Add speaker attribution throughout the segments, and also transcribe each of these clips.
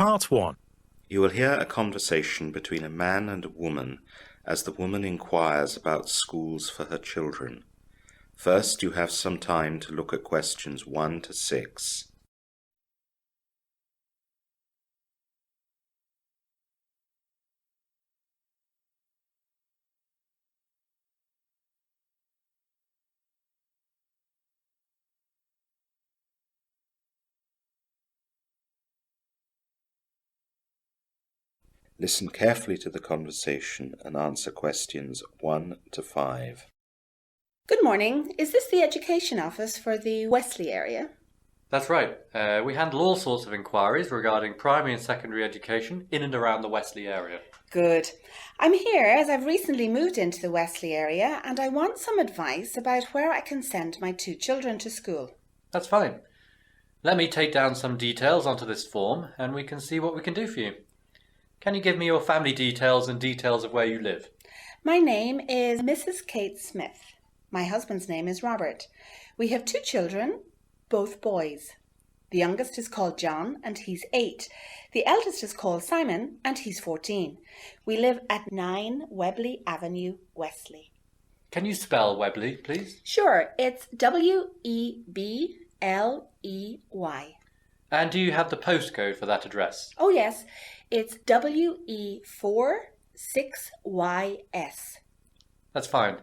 Speaker 1: Part 1.
Speaker 2: You will hear a conversation between a man and a woman as the woman inquires about schools for her children. First, you have some time to look at questions 1 to 6. Listen carefully to the conversation and answer questions 1 to 5.
Speaker 3: Good morning. Is this the education office for the Wesley area?
Speaker 4: That's right. We handle all sorts of inquiries regarding primary and secondary education in and around the Wesley area.
Speaker 3: Good. I'm here as I've recently moved into the Wesley area and I want some advice about where I can send my 2 children to school.
Speaker 4: That's fine. Let me take down some details onto this form and we can see what we can do for you. Can you give me your family details and details of where you live?
Speaker 3: My name is Mrs. Kate Smith. My husband's name is Robert. We have 2 children, both boys. The youngest is called John and he's 8. The eldest is called Simon and he's 14. We live at 9 Webley Avenue, Wesley.
Speaker 4: Can you spell Webley, please?
Speaker 3: Sure, it's Webley.
Speaker 4: And do you have the postcode for that address?
Speaker 3: Oh yes, it's WE46YS.
Speaker 4: That's fine.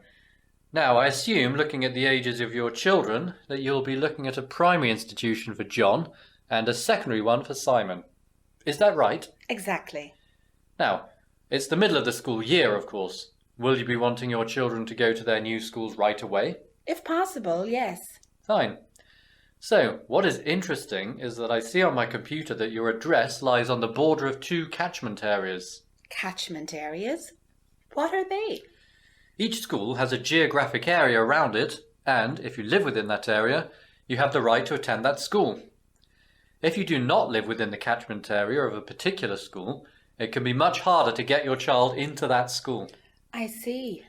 Speaker 4: Now, I assume, looking at the ages of your children, that you'll be looking at a primary institution for John and a secondary one for Simon. Is that right?
Speaker 3: Exactly.
Speaker 4: Now, it's the middle of the school year, of course. Will you be wanting your children to go to their new schools right away?
Speaker 3: If possible, yes.
Speaker 4: Fine. So, what is interesting is that I see on my computer that your address lies on the border of 2 catchment areas.
Speaker 3: Catchment areas? What are they?
Speaker 4: Each school has a geographic area around it, and if you live within that area, you have the right to attend that school. If you do not live within the catchment area of a particular school, it can be much harder to get your child into that school.
Speaker 3: I see.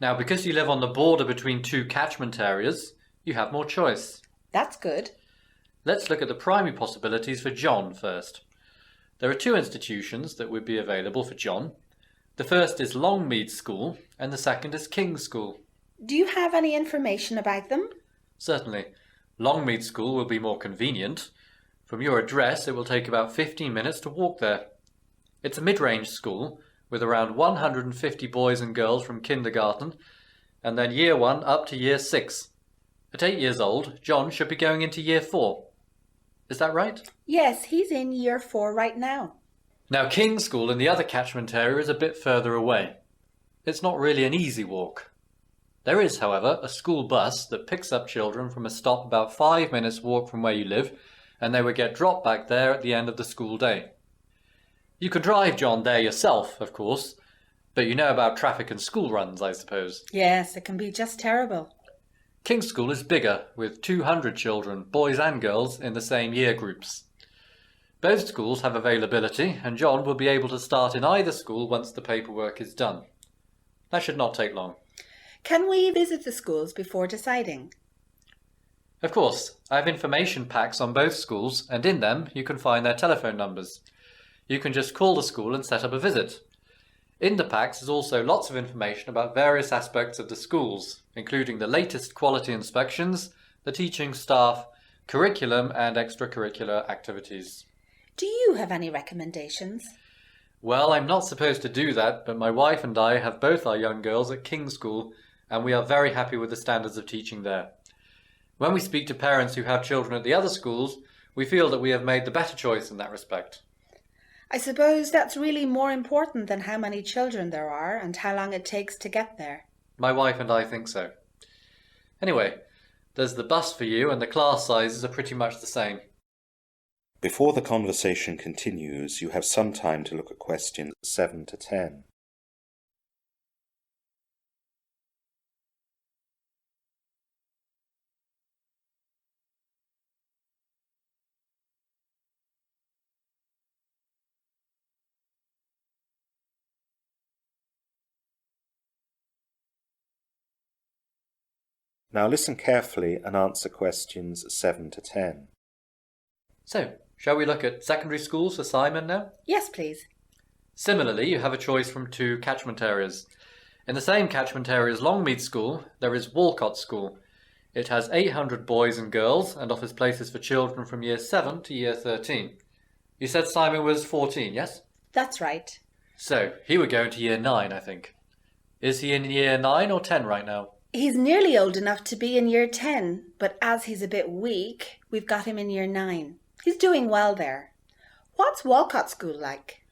Speaker 4: Now, because you live on the border between 2 catchment areas, you have more choice.
Speaker 3: That's good.
Speaker 4: Let's look at the primary possibilities for John first. There are 2 institutions that would be available for John. The first is Longmead School and the second is King's School.
Speaker 3: Do you have any information about them?
Speaker 4: Certainly. Longmead School will be more convenient. From your address, it will take about 15 minutes to walk there. It's a mid-range school with around 150 boys and girls from kindergarten and then year 1 up to year 6. At 8 years old, John should be going into year 4. Is that right?
Speaker 3: Yes, he's in year 4 right now.
Speaker 4: Now, King's School in the other catchment area is a bit further away. It's not really an easy walk. There is, however, a school bus that picks up children from a stop about 5 minutes walk from where you live, and they would get dropped back there at the end of the school day. You could drive John there yourself, of course, but you know about traffic and school runs, I suppose.
Speaker 3: Yes, it can be just terrible.
Speaker 4: King's School is bigger, with 200 children, boys and girls, in the same year groups. Both schools have availability, and John will be able to start in either school once the paperwork is done. That should not take long.
Speaker 3: Can we visit the schools before deciding?
Speaker 4: Of course, I have information packs on both schools, and in them you can find their telephone numbers. You can just call the school and set up a visit. In the packs is also lots of information about various aspects of the schools, including the latest quality inspections, the teaching staff, curriculum and extracurricular activities.
Speaker 3: Do you have any recommendations?
Speaker 4: Well, I'm not supposed to do that, but my wife and I have both our young girls at King's School, and we are very happy with the standards of teaching there. When we speak to parents who have children at the other schools, we feel that we have made the better choice in that respect.
Speaker 3: I suppose that's really more important than how many children there are and how long it takes to get there.
Speaker 4: My wife and I think so. Anyway, there's the bus for you, and the class sizes are pretty much the same.
Speaker 2: Before the conversation continues, you have some time to look at questions 7 to 10. Now listen carefully and answer questions 7 to 10.
Speaker 4: So, Shall we look at secondary schools for Simon now?
Speaker 3: Yes, please.
Speaker 4: Similarly, you have a choice from 2 catchment areas. In the same catchment area as Longmead School, there is Walcott School. It has 800 boys and girls and offers places for children from year 7 to year 13. You said Simon was 14, yes?
Speaker 3: That's right.
Speaker 4: So, he would go into year 9, I think. Is he in year 9 or 10 right now?
Speaker 3: He's nearly old enough to be in year 10, but as he's a bit weak, we've got him in year 9. He's doing well there. What's Walcott School like?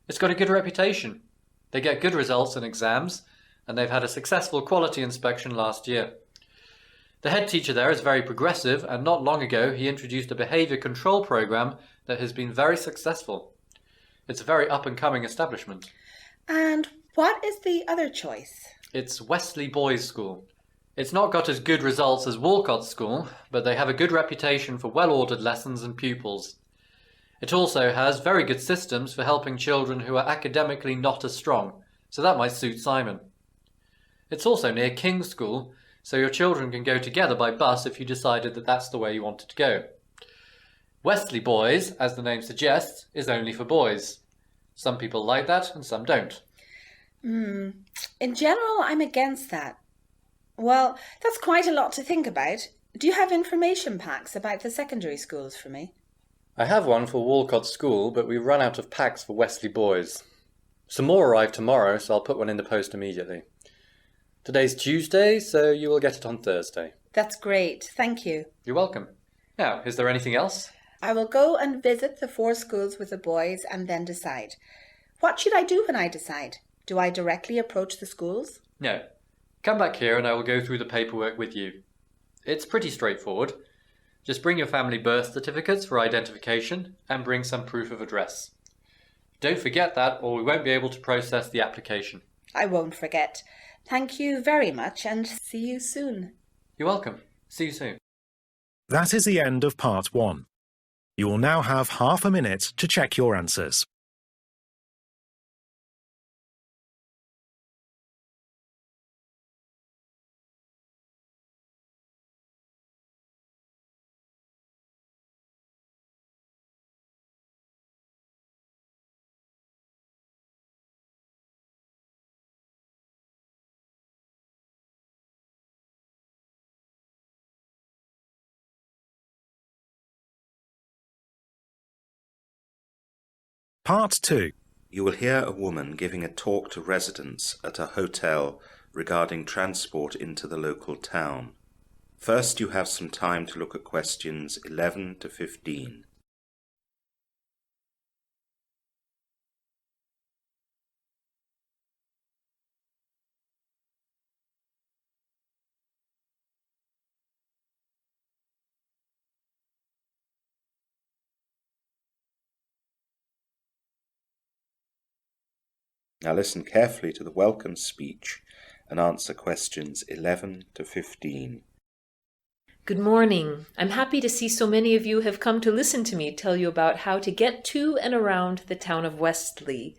Speaker 4: It's got a good reputation. They get good results in exams, and they've had a successful quality inspection last year. The head teacher there is very progressive, and not long ago he introduced a behaviour control programme that has been very successful. It's a very up-and-coming establishment.
Speaker 3: And what is the other choice?
Speaker 4: It's Wesley Boys' School. It's not got as good results as Walcott School, but they have a good reputation for well-ordered lessons and pupils. It also has very good systems for helping children who are academically not as strong, so that might suit Simon. It's also near King's School, so your children can go together by bus if you decided that that's the way you wanted to go. Wesley Boys, as the name suggests, is only for boys. Some people like that and some don't.
Speaker 3: In general, I'm against that. Well, that's quite a lot to think about. Do you have information packs about the secondary schools for me?
Speaker 4: I have one for Walcott School, but we run out of packs for Wesley Boys. Some more arrive tomorrow, so I'll put one in the post immediately. Today's Tuesday, so you will get it on Thursday.
Speaker 3: That's great. Thank you.
Speaker 4: You're welcome. Now, is there anything else?
Speaker 3: I will go and visit the 4 schools with the boys and then decide. What should I do when I decide? Do I directly approach the schools?
Speaker 4: No. Come back here and I will go through the paperwork with you. It's pretty straightforward. Just bring your family birth certificates for identification and bring some proof of address. Don't forget that or we won't be able to process the application.
Speaker 3: I won't forget. Thank you very much and see you soon.
Speaker 4: You're welcome. See you soon.
Speaker 1: That is the end of part 1. You will now have half a minute to check your answers. Part 2.
Speaker 2: You will hear a woman giving a talk to residents at a hotel regarding transport into the local town. First, you have some time to look at questions 11 to 15. Now listen carefully to the welcome speech and answer questions 11 to 15.
Speaker 5: Good morning. I'm happy to see so many of you have come to listen to me tell you about how to get to and around the town of Westley.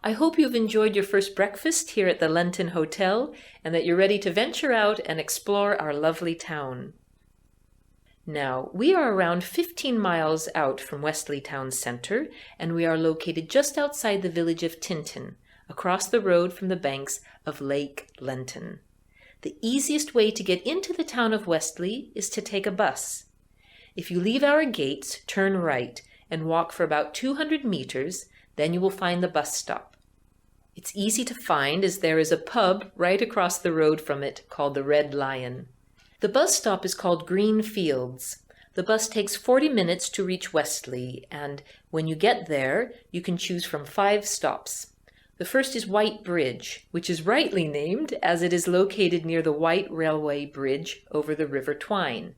Speaker 5: I hope you've enjoyed your first breakfast here at the Lenton Hotel and that you're ready to venture out and explore our lovely town. Now, we are around 15 miles out from Westley town centre and we are located just outside the village of Tinton, across the road from the banks of Lake Lenton. The easiest way to get into the town of Westley is to take a bus. If you leave our gates, turn right, and walk for about 200 meters, then you will find the bus stop. It's easy to find as there is a pub right across the road from it called the Red Lion. The bus stop is called Green Fields. The bus takes 40 minutes to reach Westley, and when you get there, you can choose from 5 stops. The first is White Bridge, which is rightly named as it is located near the White Railway Bridge over the River Twine.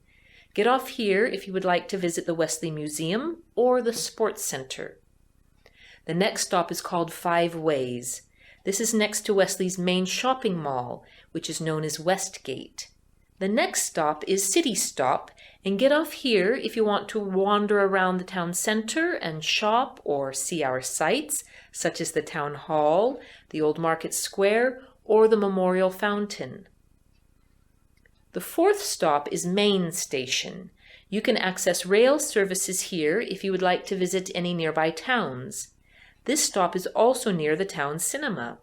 Speaker 5: Get off here if you would like to visit the Westley Museum or the Sports Centre. The next stop is called 5 Ways. This is next to Westley's main shopping mall, which is known as Westgate. The next stop is City Stop, and get off here if you want to wander around the town centre and shop or see our sights, such as the town hall, the old market square, or the memorial fountain. The 4th stop is Main Station. You can access rail services here if you would like to visit any nearby towns. This stop is also near the town cinema.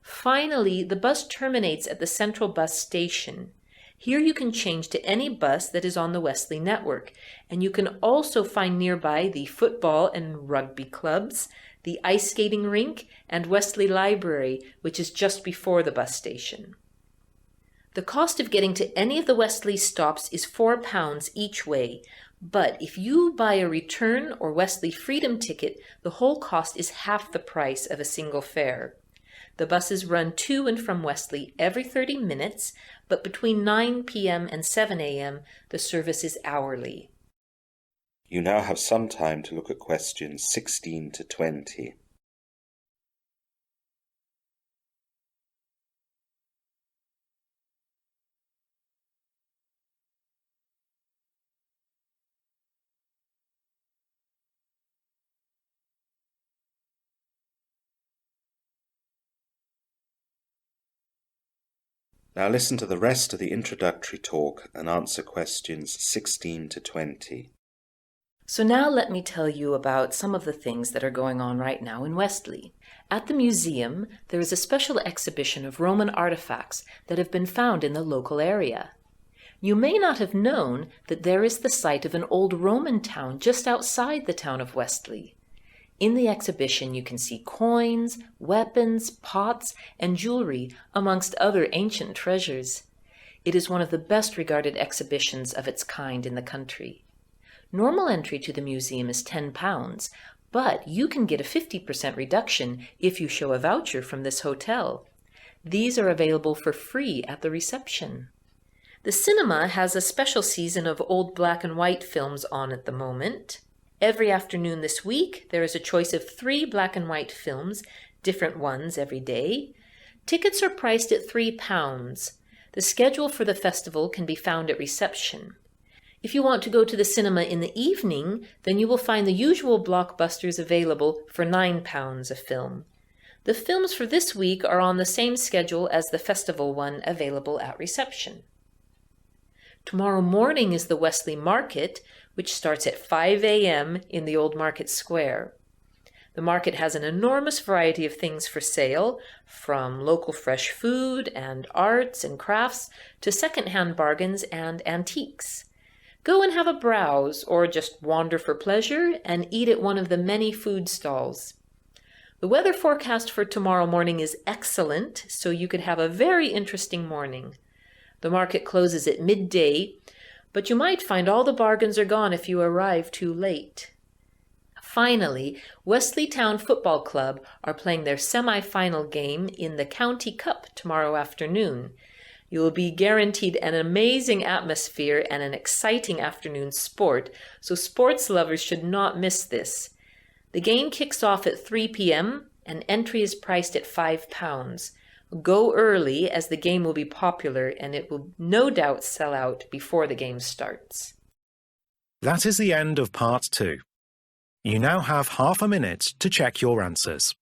Speaker 5: Finally, the bus terminates at the central bus station. Here you can change to any bus that is on the Wesley network, and you can also find nearby the football and rugby clubs, the ice skating rink, and Wesley Library, which is just before the bus station. The cost of getting to any of the Wesley stops is £4 each way, but if you buy a return or Wesley Freedom ticket, the whole cost is half the price of a single fare. The buses run to and from Wesley every 30 minutes, but between 9 p.m. and 7 a.m. the service is hourly.
Speaker 2: You now have some time to look at questions 16 to 20. Now listen to the rest of the introductory talk and answer questions 16 to 20.
Speaker 5: So now let me tell you about some of the things that are going on right now in Wesley. At the museum, there is a special exhibition of Roman artifacts that have been found in the local area. You may not have known that there is the site of an old Roman town just outside the town of Wesley. In the exhibition, you can see coins, weapons, pots, and jewelry, amongst other ancient treasures. It is one of the best regarded exhibitions of its kind in the country. Normal entry to the museum is £10, but you can get a 50% reduction if you show a voucher from this hotel. These are available for free at the reception. The cinema has a special season of old black and white films on at the moment. Every afternoon this week, there is a choice of 3 black and white films, different ones every day. Tickets are priced at £3. The schedule for the festival can be found at reception. If you want to go to the cinema in the evening, then you will find the usual blockbusters available for £9 a film. The films for this week are on the same schedule as the festival one available at reception. Tomorrow morning is the Wesley Market, which starts at 5 a.m. in the Old Market Square. The market has an enormous variety of things for sale, from local fresh food and arts and crafts to second-hand bargains and antiques. Go and have a browse, or just wander for pleasure and eat at one of the many food stalls. The weather forecast for tomorrow morning is excellent, so you could have a very interesting morning. The market closes at midday, but you might find all the bargains are gone if you arrive too late. Finally, Wesley Town Football Club are playing their semi-final game in the County Cup tomorrow afternoon. You will be guaranteed an amazing atmosphere and an exciting afternoon sport, so sports lovers should not miss this. The game kicks off at 3 p.m. and entry is priced at £5. Go early, as the game will be popular and it will no doubt sell out before the game starts.
Speaker 1: That is the end of part 2. You now have half a minute to check your answers.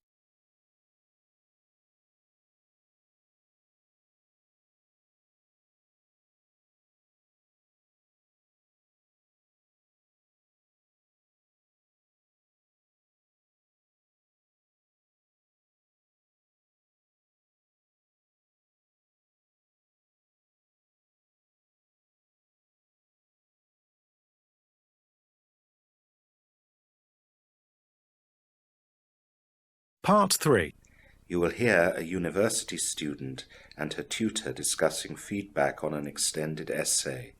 Speaker 1: Part 3.
Speaker 2: You will hear a university student and her tutor discussing feedback on an extended essay.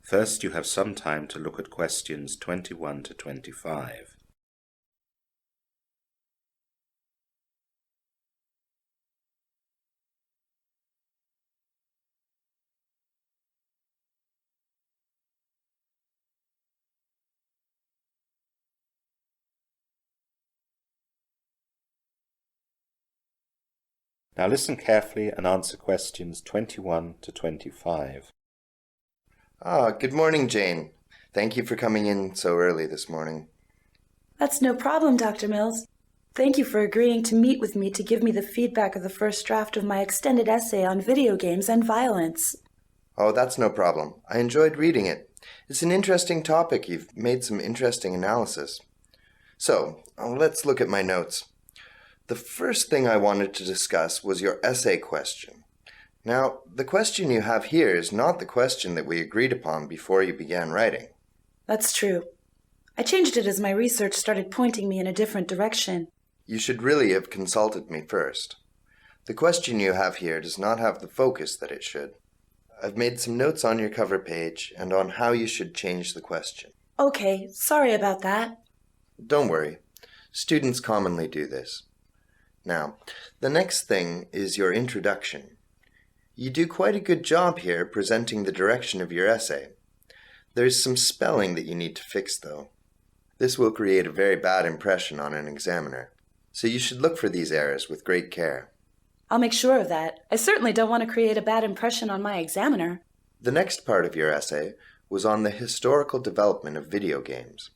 Speaker 2: First, you have some time to look at questions 21 to 25. Now listen carefully and answer questions 21 to 25.
Speaker 6: Good morning, Jane. Thank you for coming in so early this morning.
Speaker 7: That's no problem, Dr. Mills. Thank you for agreeing to meet with me to give me the feedback of the first draft of my extended essay on video games and violence.
Speaker 6: Oh, that's no problem. I enjoyed reading it. It's an interesting topic. You've made some interesting analysis. So, let's look at my notes. The first thing I wanted to discuss was your essay question. Now, the question you have here is not the question that we agreed upon before you began writing.
Speaker 7: That's true. I changed it as my research started pointing me in a different direction.
Speaker 6: You should really have consulted me first. The question you have here does not have the focus that it should. I've made some notes on your cover page and on how you should change the question.
Speaker 7: Okay, sorry about that.
Speaker 6: Don't worry. Students commonly do this. Now, the next thing is your introduction. You do quite a good job here presenting the direction of your essay. There's some spelling that you need to fix, though. This will create a very bad impression on an examiner, so you should look for these errors with great care.
Speaker 7: I'll make sure of that. I certainly don't want to create a bad impression on my examiner.
Speaker 6: The next part of your essay was on the historical development of video games.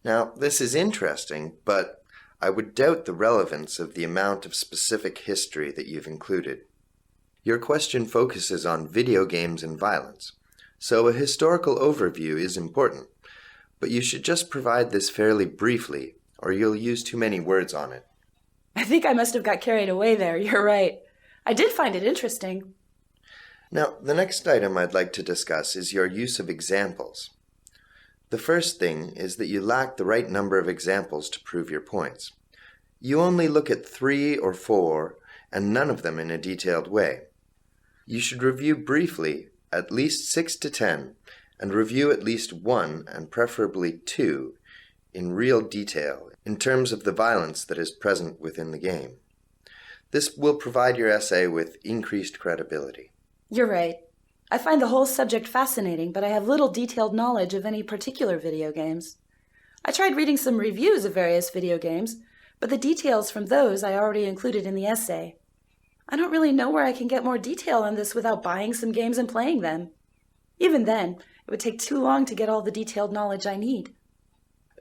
Speaker 6: Now, this is interesting, but I would doubt the relevance of the amount of specific history that you've included. Your question focuses on video games and violence, so a historical overview is important, but you should just provide this fairly briefly, or you'll use too many words on it.
Speaker 7: I think I must have got carried away there. You're right. I did find it interesting.
Speaker 6: Now, the next item I'd like to discuss is your use of examples. The first thing is that you lack the right number of examples to prove your points. You only look at 3 or 4, and none of them in a detailed way. You should review briefly at least 6 to 10, and review at least 1 and preferably 2 in real detail in terms of the violence that is present within the game. This will provide your essay with increased credibility.
Speaker 7: You're right. I find the whole subject fascinating, but I have little detailed knowledge of any particular video games. I tried reading some reviews of various video games, but the details from those I already included in the essay. I don't really know where I can get more detail on this without buying some games and playing them. Even then, it would take too long to get all the detailed knowledge I need.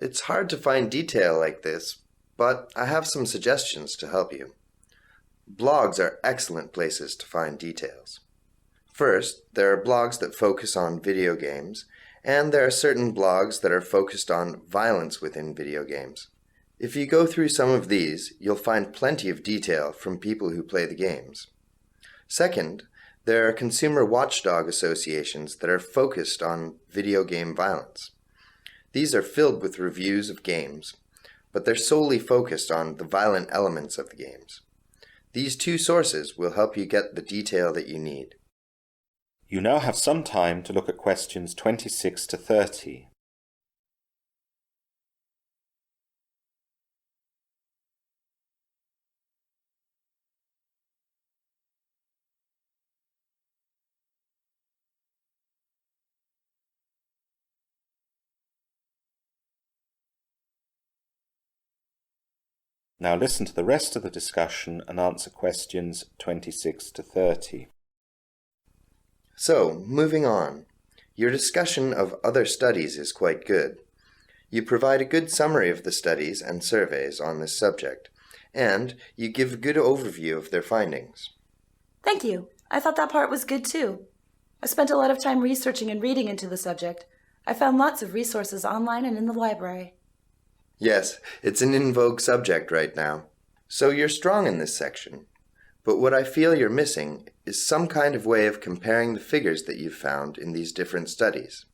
Speaker 6: It's hard to find detail like this, but I have some suggestions to help you. Blogs are excellent places to find details. First, there are blogs that focus on video games, and there are certain blogs that are focused on violence within video games. If you go through some of these, you'll find plenty of detail from people who play the games. Second, there are consumer watchdog associations that are focused on video game violence. These are filled with reviews of games, but they're solely focused on the violent elements of the games. These two sources will help you get the detail that you need.
Speaker 2: You now have some time to look at questions 26 to 30. Now listen to the rest of the discussion and answer questions 26 to 30.
Speaker 6: So, moving on. Your discussion of other studies is quite good. You provide a good summary of the studies and surveys on this subject, and you give a good overview of their findings.
Speaker 7: Thank you. I thought that part was good too. I spent a lot of time researching and reading into the subject. I found lots of resources online and in the library.
Speaker 6: Yes, it's an in vogue subject right now. So you're strong in this section. But what I feel you're missing is some kind of way of comparing the figures that you've found in these different studies.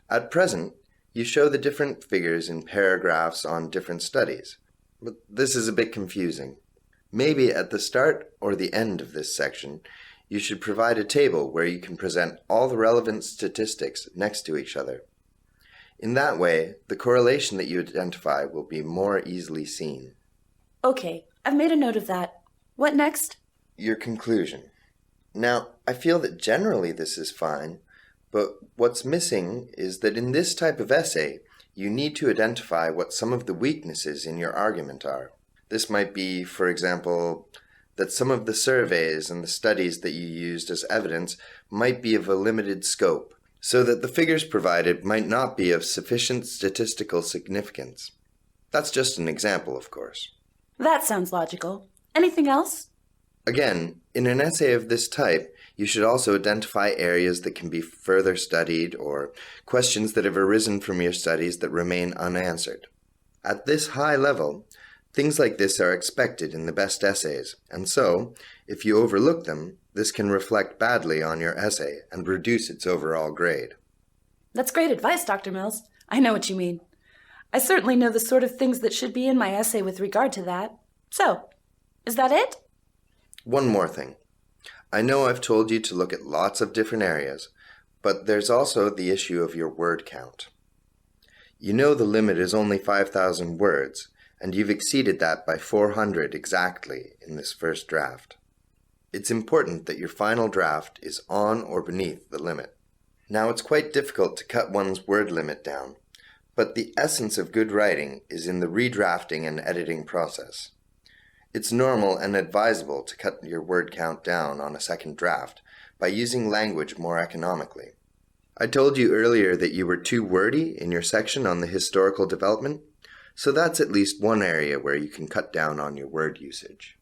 Speaker 6: At present, you show the different figures in paragraphs on different studies, but this is a bit confusing. Maybe at the start or the end of this section, you should provide a table where you can present all the relevant statistics next to each other. In that way, the correlation that you identify will be more easily seen.
Speaker 7: Okay, I've made a note of that. What next?
Speaker 6: Your conclusion. Now, I feel that generally this is fine, but what's missing is that in this type of essay, you need to identify what some of the weaknesses in your argument are. This might be, for example, that some of the surveys and the studies that you used as evidence might be of a limited scope, so that the figures provided might not be of sufficient statistical significance. That's just an example, of course.
Speaker 7: That sounds logical. Anything else?
Speaker 6: Again, in an essay of this type, You should also identify areas that can be further studied or questions that have arisen from your studies that remain unanswered. At this high level, things like this are expected in the best essays, and so, if you overlook them, this can reflect badly on your essay and reduce its overall grade.
Speaker 7: That's great advice, Dr. Mills. I know what you mean. I certainly know the sort of things that should be in my essay with regard to that. So, is that it?
Speaker 6: One more thing. I know I've told you to look at lots of different areas, but there's also the issue of your word count. You know the limit is only 5,000 words, and you've exceeded that by 400 exactly in this first draft. It's important that your final draft is on or beneath the limit. Now, it's quite difficult to cut one's word limit down, but the essence of good writing is in the redrafting and editing process. It's normal and advisable to cut your word count down on a second draft by using language more economically. I told you earlier that you were too wordy in your section on the historical development, so that's at least one area where you can cut down on your word usage.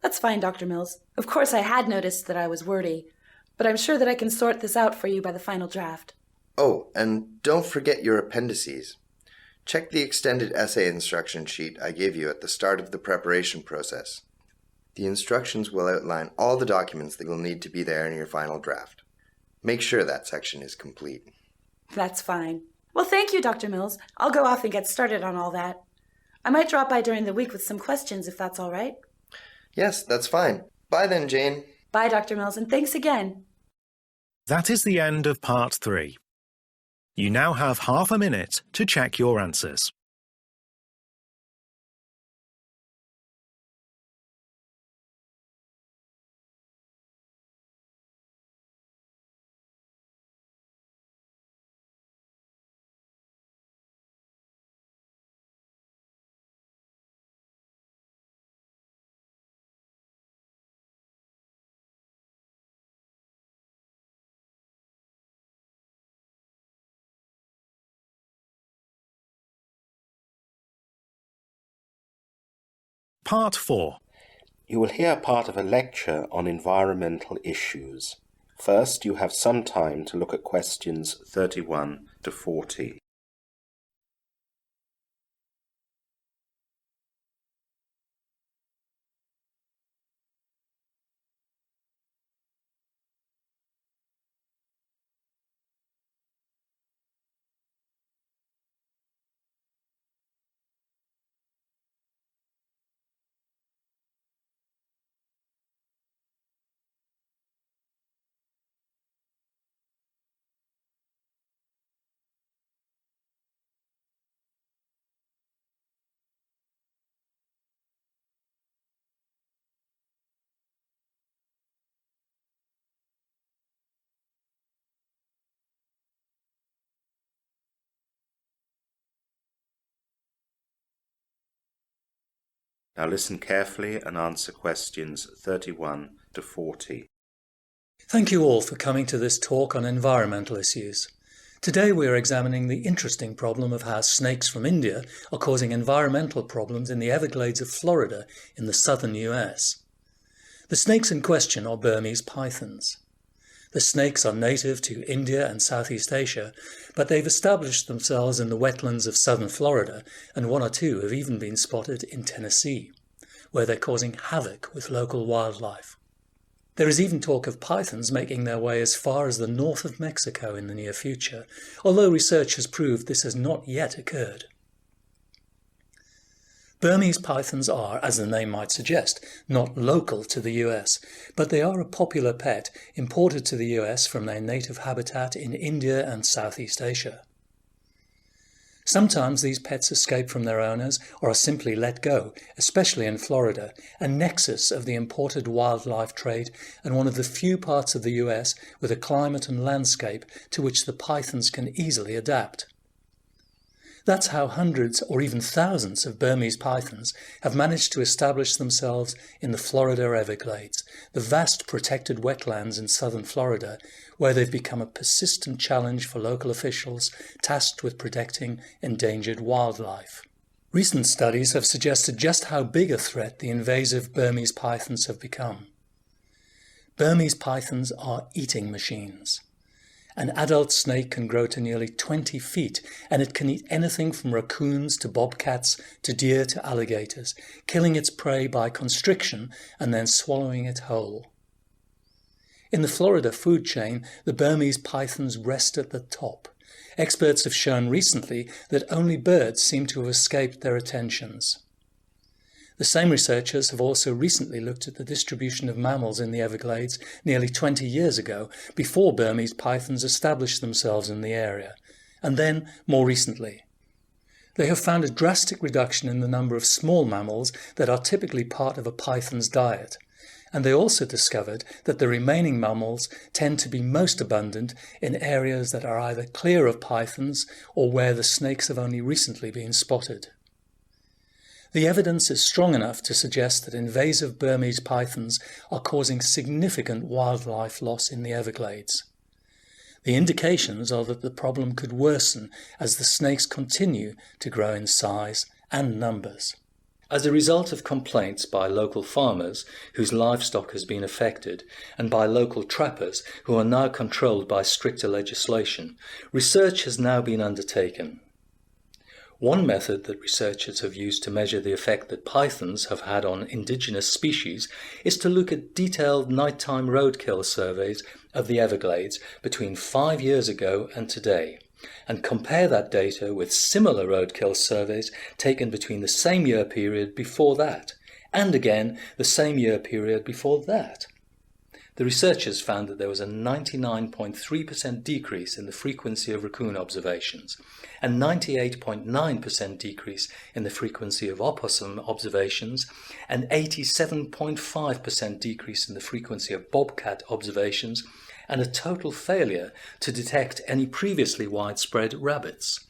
Speaker 7: That's fine, Dr. Mills. Of course I had noticed that I was wordy, but I'm sure that I can sort this out for you by the final draft.
Speaker 6: Oh, and don't forget your appendices. Check the extended essay instruction sheet I gave you at the start of the preparation process. The instructions will outline all the documents that will need to be there in your final draft. Make sure that section is complete.
Speaker 7: That's fine. Well, thank you, Dr. Mills. I'll go off and get started on all that. I might drop by during the week with some questions, if that's all right.
Speaker 6: Yes, that's fine. Bye then, Jane.
Speaker 7: Bye, Dr. Mills, and thanks again.
Speaker 1: That is the end of part 3. You now have half a minute to check your answers. Part 4.
Speaker 2: You will hear part of a lecture on environmental issues. First, you have some time to look at questions 31 to 40. Now listen carefully and answer questions 31 to 40.
Speaker 8: Thank you all for coming to this talk on environmental issues. Today we are examining the interesting problem of how snakes from India are causing environmental problems in the Everglades of Florida in the southern US. The snakes in question are Burmese pythons. The snakes are native to India and Southeast Asia, but they've established themselves in the wetlands of southern Florida, and one or two have even been spotted in Tennessee, where they're causing havoc with local wildlife. There is even talk of pythons making their way as far as the north of Mexico in the near future, although research has proved this has not yet occurred. Burmese pythons are, as the name might suggest, not local to the US, but they are a popular pet imported to the US from their native habitat in India and Southeast Asia. Sometimes these pets escape from their owners or are simply let go, especially in Florida, a nexus of the imported wildlife trade and one of the few parts of the US with a climate and landscape to which the pythons can easily adapt. That's how hundreds or even thousands of Burmese pythons have managed to establish themselves in the Florida Everglades, the vast protected wetlands in southern Florida, where they've become a persistent challenge for local officials tasked with protecting endangered wildlife. Recent studies have suggested just how big a threat the invasive Burmese pythons have become. Burmese pythons are eating machines. An adult snake can grow to nearly 20 feet, and it can eat anything from raccoons to bobcats to deer to alligators, killing its prey by constriction and then swallowing it whole. In the Florida food chain, the Burmese pythons rest at the top. Experts have shown recently that only birds seem to have escaped their attentions. The same researchers have also recently looked at the distribution of mammals in the Everglades nearly 20 years ago, before Burmese pythons established themselves in the area, and then more recently. They have found a drastic reduction in the number of small mammals that are typically part of a python's diet, and they also discovered that the remaining mammals tend to be most abundant in areas that are either clear of pythons or where the snakes have only recently been spotted. The evidence is strong enough to suggest that invasive Burmese pythons are causing significant wildlife loss in the Everglades. The indications are that the problem could worsen as the snakes continue to grow in size and numbers. As a result of complaints by local farmers whose livestock has been affected and by local trappers who are now controlled by stricter legislation, research has now been undertaken. One method that researchers have used to measure the effect that pythons have had on indigenous species is to look at detailed nighttime roadkill surveys of the Everglades between 5 years ago and today, and compare that data with similar roadkill surveys taken between the same year period before that, and again the same year period before that. The researchers found that there was a 99.3% decrease in the frequency of raccoon observations, a 98.9% decrease in the frequency of opossum observations, an 87.5% decrease in the frequency of bobcat observations, and a total failure to detect any previously widespread rabbits.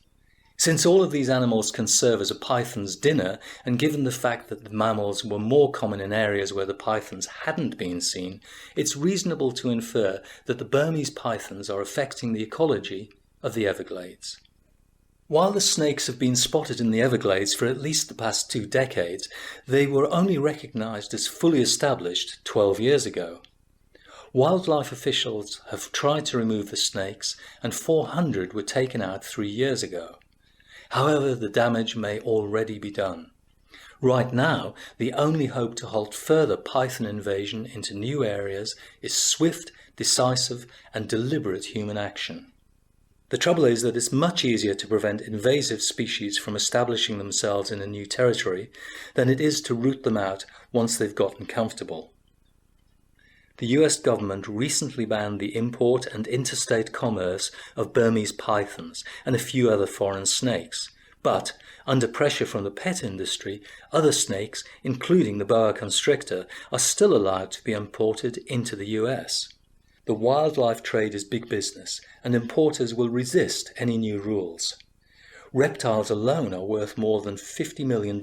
Speaker 8: Since all of these animals can serve as a python's dinner, and given the fact that the mammals were more common in areas where the pythons hadn't been seen, it's reasonable to infer that the Burmese pythons are affecting the ecology of the Everglades. While the snakes have been spotted in the Everglades for at least the past 2 decades, they were only recognized as fully established 12 years ago. Wildlife officials have tried to remove the snakes, and 400 were taken out 3 years ago. However, the damage may already be done. Right now, the only hope to halt further python invasion into new areas is swift, decisive, and deliberate human action. The trouble is that it's much easier to prevent invasive species from establishing themselves in a new territory than it is to root them out once they've gotten comfortable. The US government recently banned the import and interstate commerce of Burmese pythons and a few other foreign snakes. But, under pressure from the pet industry, other snakes, including the boa constrictor, are still allowed to be imported into the US. The wildlife trade is big business, and importers will resist any new rules. Reptiles alone are worth more than $50 million,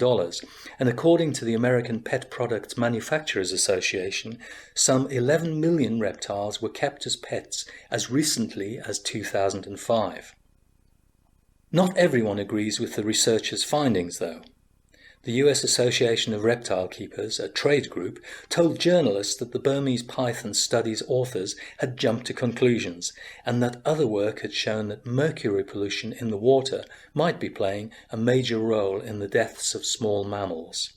Speaker 8: and according to the American Pet Products Manufacturers Association, some 11 million reptiles were kept as pets as recently as 2005. Not everyone agrees with the researchers' findings, though. The US Association of Reptile Keepers, a trade group, told journalists that the Burmese python study's authors had jumped to conclusions, and that other work had shown that mercury pollution in the water might be playing a major role in the deaths of small mammals.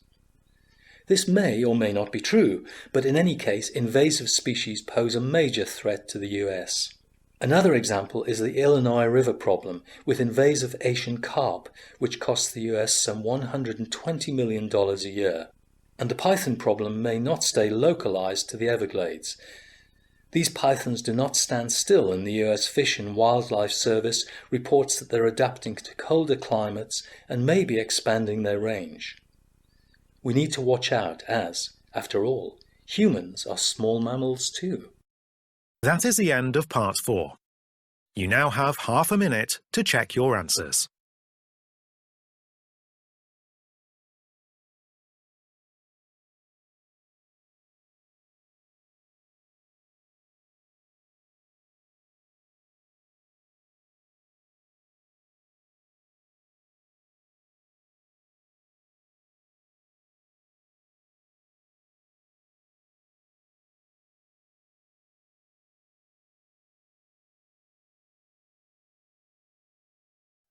Speaker 8: This may or may not be true, but in any case, invasive species pose a major threat to the US. Another example is the Illinois River problem with invasive Asian carp, which costs the US some $120 million a year. And the python problem may not stay localized to the Everglades. These pythons do not stand still, and the US Fish and Wildlife Service reports that they're adapting to colder climates and may be expanding their range. We need to watch out as, after all, humans are small mammals too.
Speaker 1: That is the end of part 4. You now have half a minute to check your answers.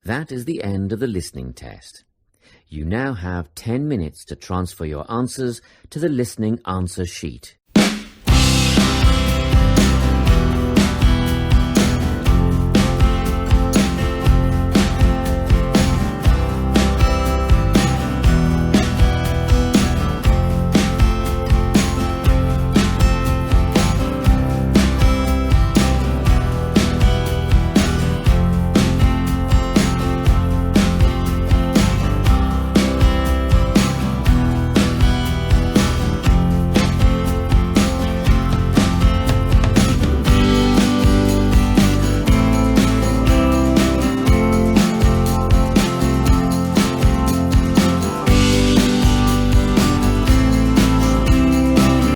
Speaker 9: That is the end of the listening test. You now have 10 minutes to transfer your answers to the listening answer sheet.